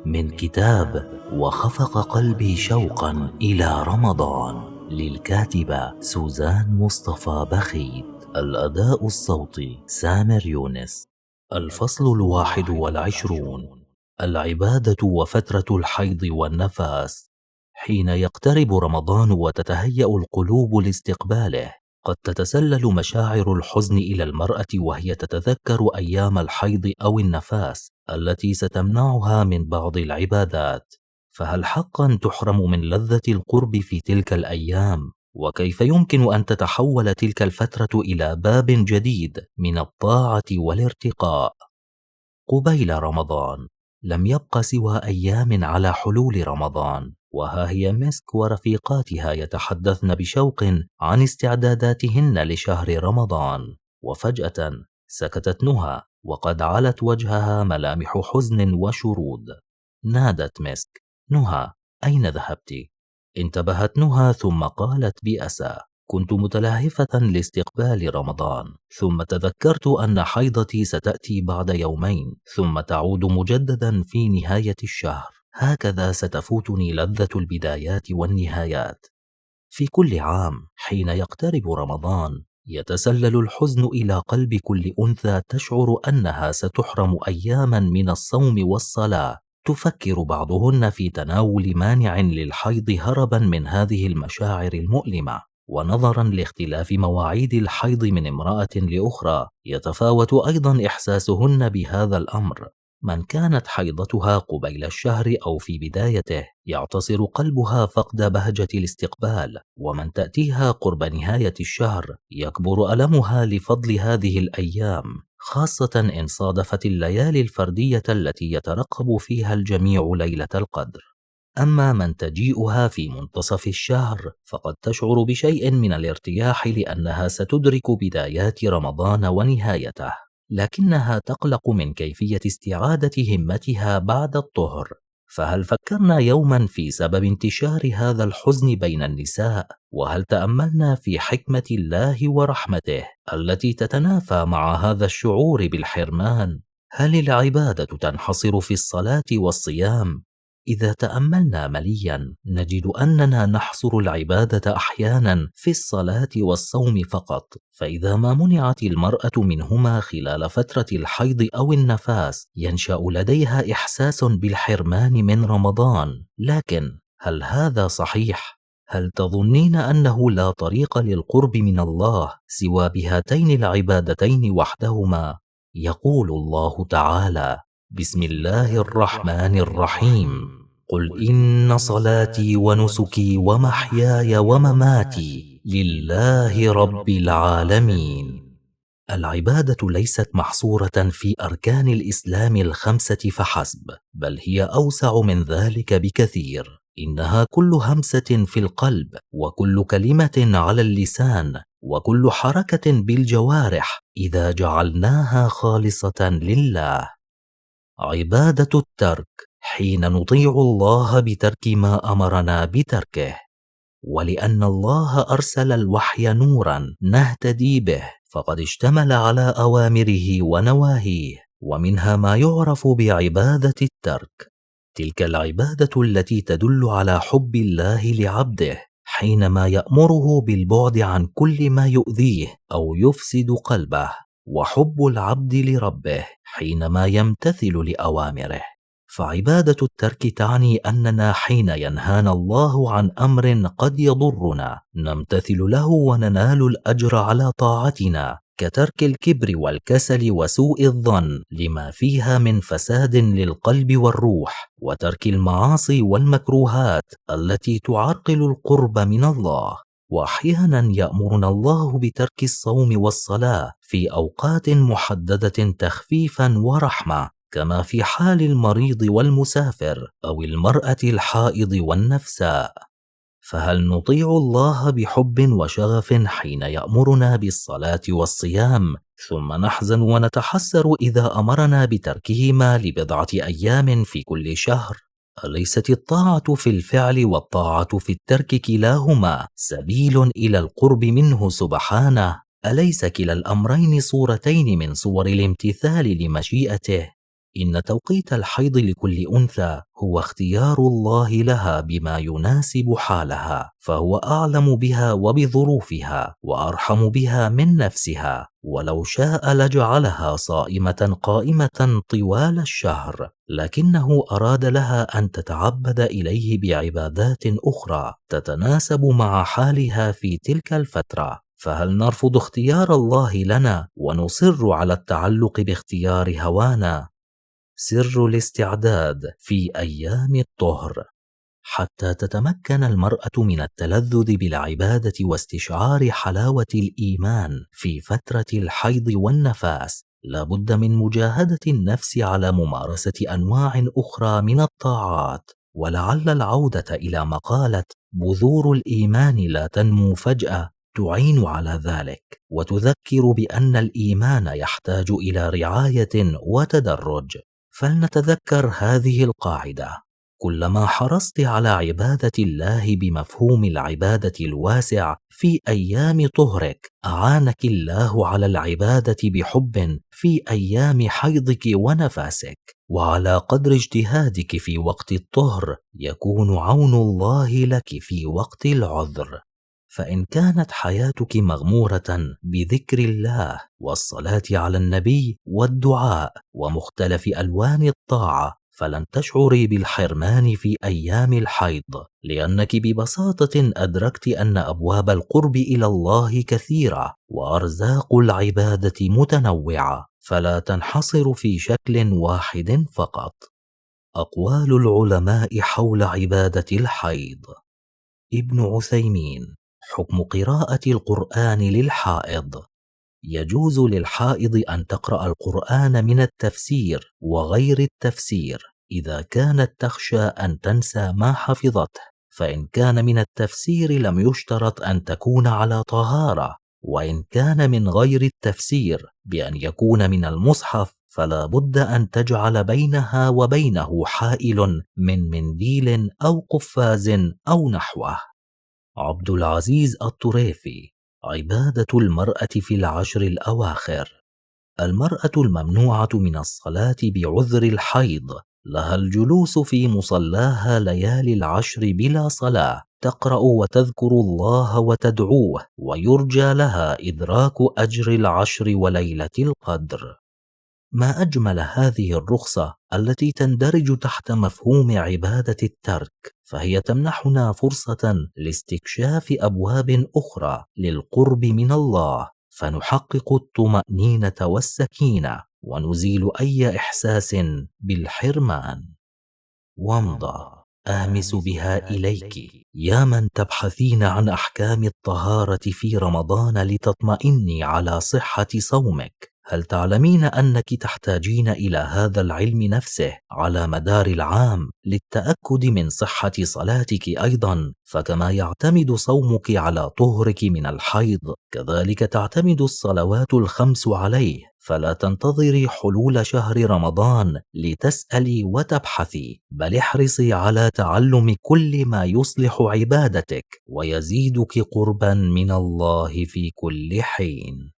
من كتاب وخفق قلبي شوقا إلى رمضان للكاتبة سوزان مصطفى بخيت. الأداء الصوتي سامر يونس. الفصل 21. العبادة وفترة الحيض والنفاس. حين يقترب رمضان وتتهيأ القلوب لاستقباله، قد تتسلل مشاعر الحزن إلى المرأة وهي تتذكر أيام الحيض أو النفاس التي ستمنعها من بعض العبادات. فهل حقا تحرم من لذة القرب في تلك الأيام؟ وكيف يمكن أن تتحول تلك الفترة إلى باب جديد من الطاعة والارتقاء؟ قبيل رمضان لم يبق سوى أيام على حلول رمضان، وها هي مسك ورفيقاتها يتحدثن بشوق عن استعداداتهن لشهر رمضان. وفجأة سكتت نهى، وقد علت وجهها ملامح حزن وشرود. نادت مسك: نهى، أين ذهبت؟ انتبهت نهى ثم قالت بأسى: كنت متلهفة لاستقبال رمضان، ثم تذكرت أن حيضتي ستأتي بعد يومين، ثم تعود مجددا في نهاية الشهر. هكذا ستفوتني لذة البدايات والنهايات. في كل عام حين يقترب رمضان، يتسلل الحزن إلى قلب كل أنثى تشعر أنها ستحرم أياما من الصوم والصلاة. تفكر بعضهن في تناول مانع للحيض هربا من هذه المشاعر المؤلمة. ونظرا لاختلاف مواعيد الحيض من امرأة لأخرى، يتفاوت أيضا إحساسهن بهذا الأمر. من كانت حيضتها قبيل الشهر أو في بدايته، يعتصر قلبها فقد بهجة الاستقبال، ومن تأتيها قرب نهاية الشهر يكبر ألمها لفضل هذه الأيام، خاصة إن صادفت الليالي الفردية التي يترقب فيها الجميع ليلة القدر. أما من تجيئها في منتصف الشهر، فقد تشعر بشيء من الارتياح لأنها ستدرك بدايات رمضان ونهايته، لكنها تقلق من كيفية استعادة همتها بعد الطهر. فهل فكرنا يوما في سبب انتشار هذا الحزن بين النساء؟ وهل تأملنا في حكمة الله ورحمته التي تتنافى مع هذا الشعور بالحرمان؟ هل العبادة تنحصر في الصلاة والصيام؟ إذا تأملنا مليا، نجد أننا نحصر العبادة أحيانا في الصلاة والصوم فقط، فإذا ما منعت المرأة منهما خلال فترة الحيض أو النفاس، ينشأ لديها إحساس بالحرمان من رمضان. لكن هل هذا صحيح؟ هل تظنين أنه لا طريق للقرب من الله سوى بهاتين العبادتين وحدهما؟ يقول الله تعالى: بسم الله الرحمن الرحيم: قل إن صلاتي ونسكي ومحياي ومماتي لله رب العالمين. العبادة ليست محصورة في أركان الإسلام الخمسة فحسب، بل هي أوسع من ذلك بكثير. إنها كل همسة في القلب، وكل كلمة على اللسان، وكل حركة بالجوارح إذا جعلناها خالصة لله. عبادة الترك حين نطيع الله بترك ما أمرنا بتركه. ولأن الله أرسل الوحي نورا نهتدي به، فقد اشتمل على أوامره ونواهيه، ومنها ما يعرف بعبادة الترك. تلك العبادة التي تدل على حب الله لعبده حينما يأمره بالبعد عن كل ما يؤذيه أو يفسد قلبه، وحب العبد لربه حينما يمتثل لأوامره. فعبادة الترك تعني أننا حين ينهانا الله عن أمر قد يضرنا نمتثل له وننال الأجر على طاعتنا، كترك الكبر والكسل وسوء الظن لما فيها من فساد للقلب والروح، وترك المعاصي والمكروهات التي تعرقل القرب من الله. وأحيانا يأمرنا الله بترك الصوم والصلاة في أوقات محددة تخفيفا ورحمة، كما في حال المريض والمسافر أو المرأة الحائض والنفساء. فهل نطيع الله بحب وشغف حين يأمرنا بالصلاة والصيام، ثم نحزن ونتحسر إذا أمرنا بتركهما لبضعة أيام في كل شهر؟ أليست الطاعة في الفعل والطاعة في الترك كلاهما سبيل إلى القرب منه سبحانه؟ أليس كلا الأمرين صورتين من صور الامتثال لمشيئته؟ إن توقيت الحيض لكل أنثى هو اختيار الله لها بما يناسب حالها، فهو أعلم بها وبظروفها وأرحم بها من نفسها، ولو شاء لجعلها صائمة قائمة طوال الشهر، لكنه أراد لها أن تتعبد إليه بعبادات أخرى تتناسب مع حالها في تلك الفترة. فهل نرفض اختيار الله لنا ونصر على التعلق باختيار هوانا؟ سر الاستعداد في أيام الطهر. حتى تتمكن المرأة من التلذذ بالعبادة واستشعار حلاوة الإيمان في فترة الحيض والنفاس، لا بد من مجاهدة النفس على ممارسة أنواع أخرى من الطاعات. ولعل العودة إلى مقالة بذور الإيمان لا تنمو فجأة تعين على ذلك، وتذكر بأن الإيمان يحتاج إلى رعاية وتدرج. فلنتذكر هذه القاعدة: كلما حرصت على عبادة الله بمفهوم العبادة الواسع في أيام طهرك، أعانك الله على العبادة بحب في أيام حيضك ونفاسك. وعلى قدر اجتهادك في وقت الطهر يكون عون الله لك في وقت العذر. فإن كانت حياتك مغمورة بذكر الله والصلاة على النبي والدعاء ومختلف ألوان الطاعة، فلن تشعري بالحرمان في أيام الحيض، لأنك ببساطة أدركت أن أبواب القرب إلى الله كثيرة وأرزاق العبادة متنوعة، فلا تنحصر في شكل واحد فقط. أقوال العلماء حول عبادة الحيض. ابن عثيمين: حكم قراءة القرآن للحائض. يجوز للحائض أن تقرأ القرآن من التفسير وغير التفسير إذا كانت تخشى أن تنسى ما حفظته، فإن كان من التفسير لم يشترط أن تكون على طهارة، وإن كان من غير التفسير بأن يكون من المصحف فلا بد أن تجعل بينها وبينه حائل من منديل أو قفاز أو نحوه. عبد العزيز الطريفي: عبادة المرأة في العشر الأواخر. المرأة الممنوعة من الصلاة بعذر الحيض لها الجلوس في مصلاها ليالي العشر بلا صلاة، تقرأ وتذكر الله وتدعوه، ويرجى لها إدراك أجر العشر وليلة القدر. ما أجمل هذه الرخصة التي تندرج تحت مفهوم عبادة الترك، فهي تمنحنا فرصة لاستكشاف أبواب أخرى للقرب من الله، فنحقق الطمأنينة والسكينة ونزيل أي إحساس بالحرمان. وامضى آمس بها إليك يا من تبحثين عن أحكام الطهارة في رمضان لتطمئني على صحة صومك. هل تعلمين أنك تحتاجين إلى هذا العلم نفسه على مدار العام للتأكد من صحة صلاتك أيضا؟ فكما يعتمد صومك على طهرك من الحيض، كذلك تعتمد الصلوات الخمس عليه. فلا تنتظري حلول شهر رمضان لتسألي وتبحثي، بل احرصي على تعلم كل ما يصلح عبادتك ويزيدك قربا من الله في كل حين.